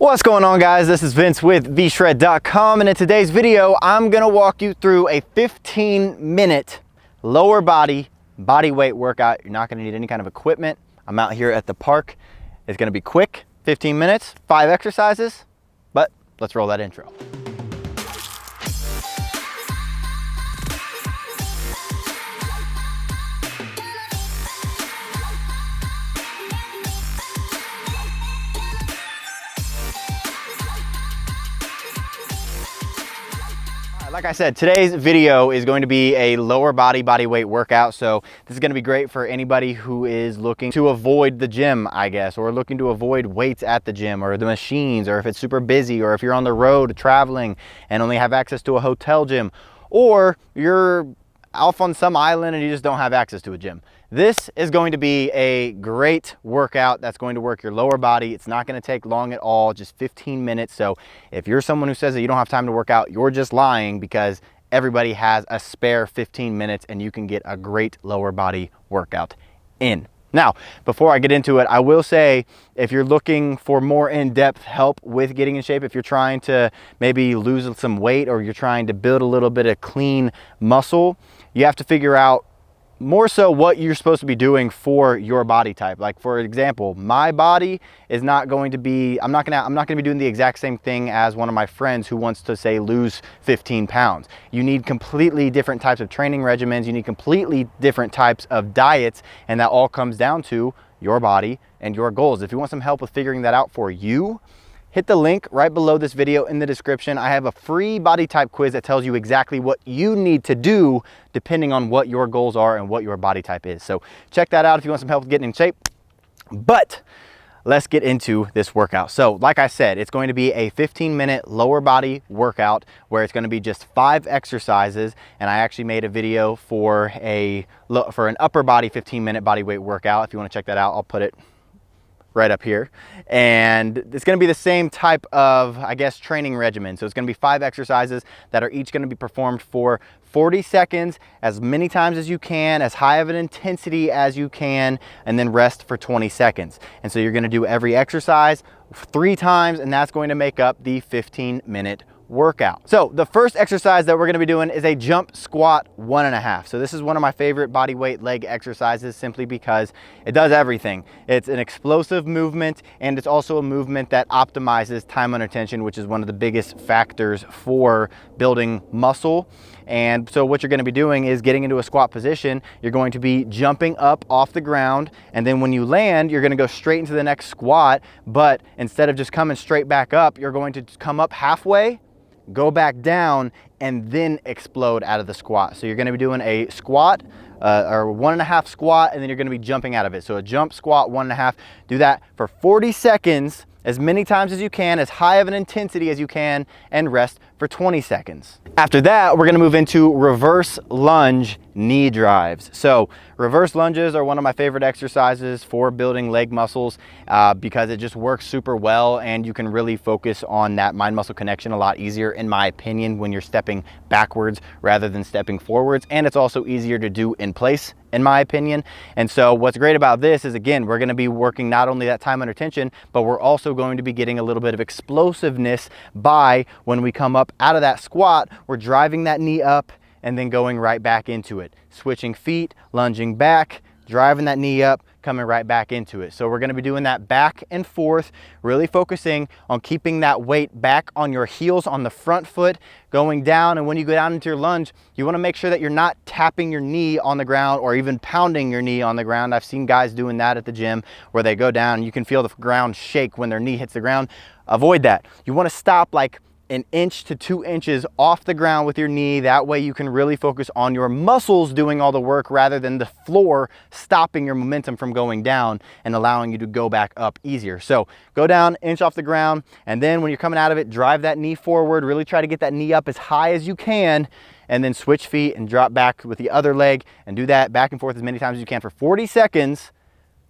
What's going on, guys? This is Vince with vshred.com, and in today's video I'm gonna walk you through a 15-minute lower body weight workout. You're not gonna need any kind of equipment. I'm out here at the park. It's gonna be quick, 15 minutes, 5 exercises, but let's roll that intro. Like I said, today's video is going to be a lower body weight workout. So this is going to be great for anybody who is looking to avoid the gym, I guess, or looking to avoid weights at the gym or the machines, or if it's super busy, or if you're on the road traveling and only have access to a hotel gym, or you're off on some island and you just don't have access to a gym. This is going to be a great workout that's going to work your lower body. It's not going to take long at all, just 15 minutes. So if you're someone who says that you don't have time to work out, you're just lying, because everybody has a spare 15 minutes and you can get a great lower body workout in. Now, before I get into it, I will say, if you're looking for more in-depth help with getting in shape, if you're trying to maybe lose some weight, or you're trying to build a little bit of clean muscle, you have to figure out more so what you're supposed to be doing for your body type. Like, for example, my body is not going to be, I'm not gonna be doing the exact same thing as one of my friends who wants to, say, lose 15 pounds. You need completely different types of training regimens. You need completely different types of diets, and that all comes down to your body and your goals. If you want some help with figuring that out for you, hit the link right below this video in the description. I have a free body type quiz that tells you exactly what you need to do depending on what your goals are and what your body type is. So check that out if you want some help with getting in shape. But let's get into this workout. So like I said, it's going to be a 15-minute lower body workout where it's going to be just 5 exercises. And I actually made a video for an upper body 15-minute body weight workout. If you want to check that out, I'll put it right up here. And it's going to be the same type of, I guess, training regimen. So it's going to be 5 exercises that are each going to be performed for 40 seconds, as many times as you can, as high of an intensity as you can, and then rest for 20 seconds. And so you're going to do every exercise 3 times, and that's going to make up the 15-minute workout. So the first exercise that we're going to be doing is a jump squat 1.5. So this is one of my favorite body weight leg exercises, simply because it does everything. It's an explosive movement, and it's also a movement that optimizes time under tension, which is one of the biggest factors for building muscle. And so what you're going to be doing is getting into a squat position. You're going to be jumping up off the ground, and then when you land, you're going to go straight into the next squat. But instead of just coming straight back up, you're going to come up halfway, go back down, and then explode out of the squat. So you're going to be doing a squat or 1.5 squat, and then you're going to be jumping out of it. So a jump squat 1.5. Do that for 40 seconds, as many times as you can, as high of an intensity as you can, and rest for 20 seconds. After that, we're going to move into reverse lunge knee drives. So reverse lunges are one of my favorite exercises for building leg muscles because it just works super well, and you can really focus on that mind muscle connection a lot easier, in my opinion, when you're stepping backwards rather than stepping forwards. And it's also easier to do in place, in my opinion. And so what's great about this is, again, we're going to be working not only that time under tension, but we're also going to be getting a little bit of explosiveness by, when we come up out of that squat, we're driving that knee up and then going right back into it. Switching feet, lunging back, driving that knee up, coming right back into it. So we're going to be doing that back and forth, really focusing on keeping that weight back on your heels on the front foot, going down. And when you go down into your lunge, you want to make sure that you're not tapping your knee on the ground or even pounding your knee on the ground. I've seen guys doing that at the gym where they go down and you can feel the ground shake when their knee hits the ground. Avoid that. You want to stop like 1 inch to 2 inches off the ground with your knee. That way you can really focus on your muscles doing all the work, rather than the floor stopping your momentum from going down and allowing you to go back up easier. So go down, inch off the ground, and then when you're coming out of it, drive that knee forward. Really try to get that knee up as high as you can, and then switch feet and drop back with the other leg, and do that back and forth as many times as you can for 40 seconds.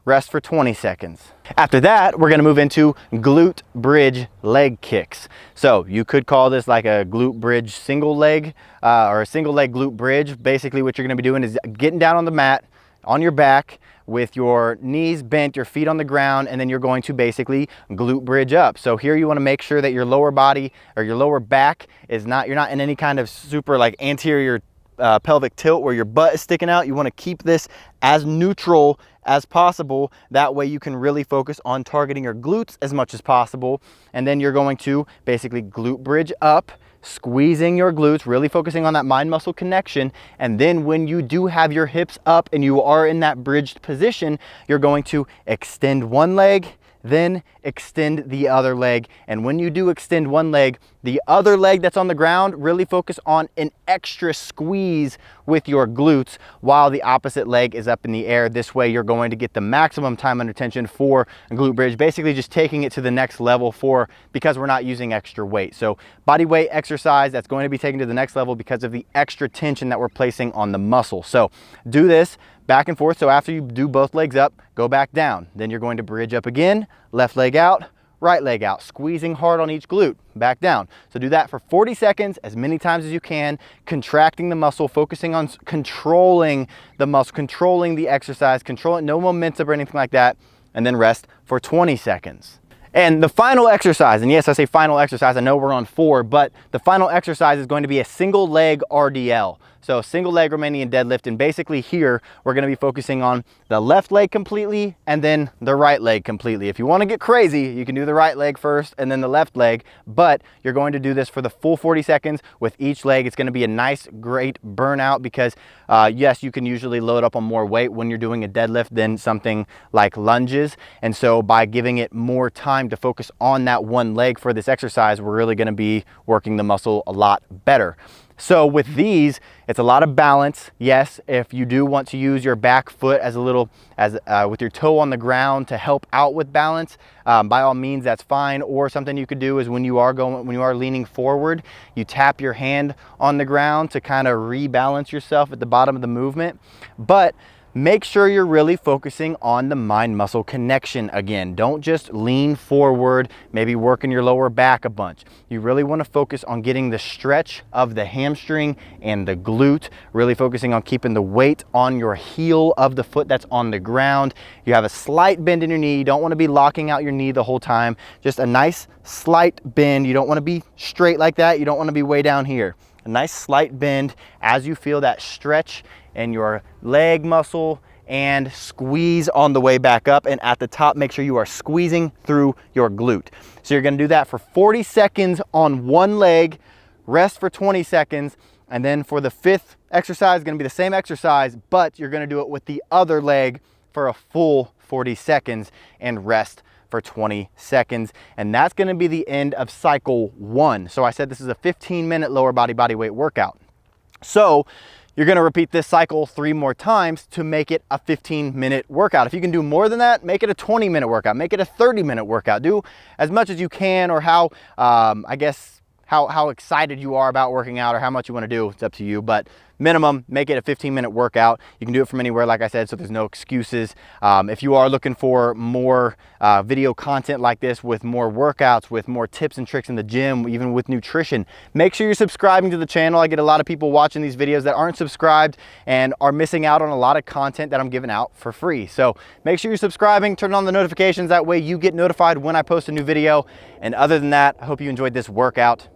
Rest for 20 seconds. After that, we're gonna move into glute bridge leg kicks. So you could call this like a glute bridge single leg or a single leg glute bridge. Basically what you're gonna be doing is getting down on the mat, on your back, with your knees bent, your feet on the ground, and then you're going to basically glute bridge up. So here you want to make sure that your lower body or your lower back is not, you're not in any kind of super like anterior pelvic tilt where your butt is sticking out. You want to keep this as neutral as possible. That way you can really focus on targeting your glutes as much as possible. And then you're going to basically glute bridge up, squeezing your glutes, really focusing on that mind muscle connection. And then when you do have your hips up and you are in that bridged position, you're going to extend one leg, then extend the other leg. And when you do extend one leg, the other leg that's on the ground, really focus on an extra squeeze with your glutes while the opposite leg is up in the air. This way you're going to get the maximum time under tension for a glute bridge, basically just taking it to the next level because we're not using extra weight. So body weight exercise that's going to be taken to the next level because of the extra tension that we're placing on the muscle. So do this back and forth. So after you do both legs up, go back down. Then you're going to bridge up again, left leg out, right leg out, squeezing hard on each glute, back down. So do that for 40 seconds, as many times as you can, contracting the muscle, focusing on controlling the muscle, controlling the exercise, controlling, no momentum or anything like that, and then rest for 20 seconds. And the final exercise, and yes, I say final exercise, I know we're on 4, but the final exercise is going to be a single leg RDL. So single leg Romanian deadlift, and basically here, we're gonna be focusing on the left leg completely and then the right leg completely. If you wanna get crazy, you can do the right leg first and then the left leg, but you're going to do this for the full 40 seconds with each leg. It's gonna be a nice, great burnout because yes, you can usually load up on more weight when you're doing a deadlift than something like lunges. And so by giving it more time to focus on that one leg for this exercise, we're really gonna be working the muscle a lot better. So with these, it's a lot of balance. Yes, if you do want to use your back foot as a little, with your toe on the ground to help out with balance, by all means, that's fine. Or something you could do is when you are leaning forward, you tap your hand on the ground to kind of rebalance yourself at the bottom of the movement. But make sure you're really focusing on the mind-muscle connection again. Don't just lean forward, maybe working your lower back a bunch. You really want to focus on getting the stretch of the hamstring and the glute, really focusing on keeping the weight on your heel of the foot that's on the ground. You have a slight bend in your knee. You don't want to be locking out your knee the whole time. Just a nice slight bend. You don't want to be straight like that. You don't want to be way down here. A nice slight bend as you feel that stretch in your leg muscle and squeeze on the way back up. And at the top, make sure you are squeezing through your glute. So you're gonna do that for 40 seconds on one leg, rest for 20 seconds. And then for the 5th exercise, gonna be the same exercise, but you're gonna do it with the other leg for a full 40 seconds and rest for 20 seconds. And that's gonna be the end of cycle 1. So I said this is a 15-minute lower body weight workout. So you're gonna repeat this cycle 3 more times to make it a 15-minute workout. If you can do more than that, make it a 20-minute workout, make it a 30-minute workout. Do as much as you can, or how, I guess, how excited you are about working out or how much you wanna do, it's up to you. But minimum, make it a 15-minute workout. You can do it from anywhere, like I said, so there's no excuses. If you are looking for more video content like this with more workouts, with more tips and tricks in the gym, even with nutrition, make sure you're subscribing to the channel. I get a lot of people watching these videos that aren't subscribed and are missing out on a lot of content that I'm giving out for free. So make sure you're subscribing, turn on the notifications. That way you get notified when I post a new video. And other than that, I hope you enjoyed this workout.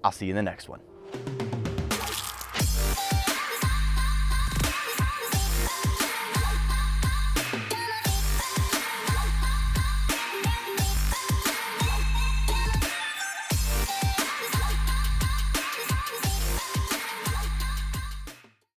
I'll see you in the next one.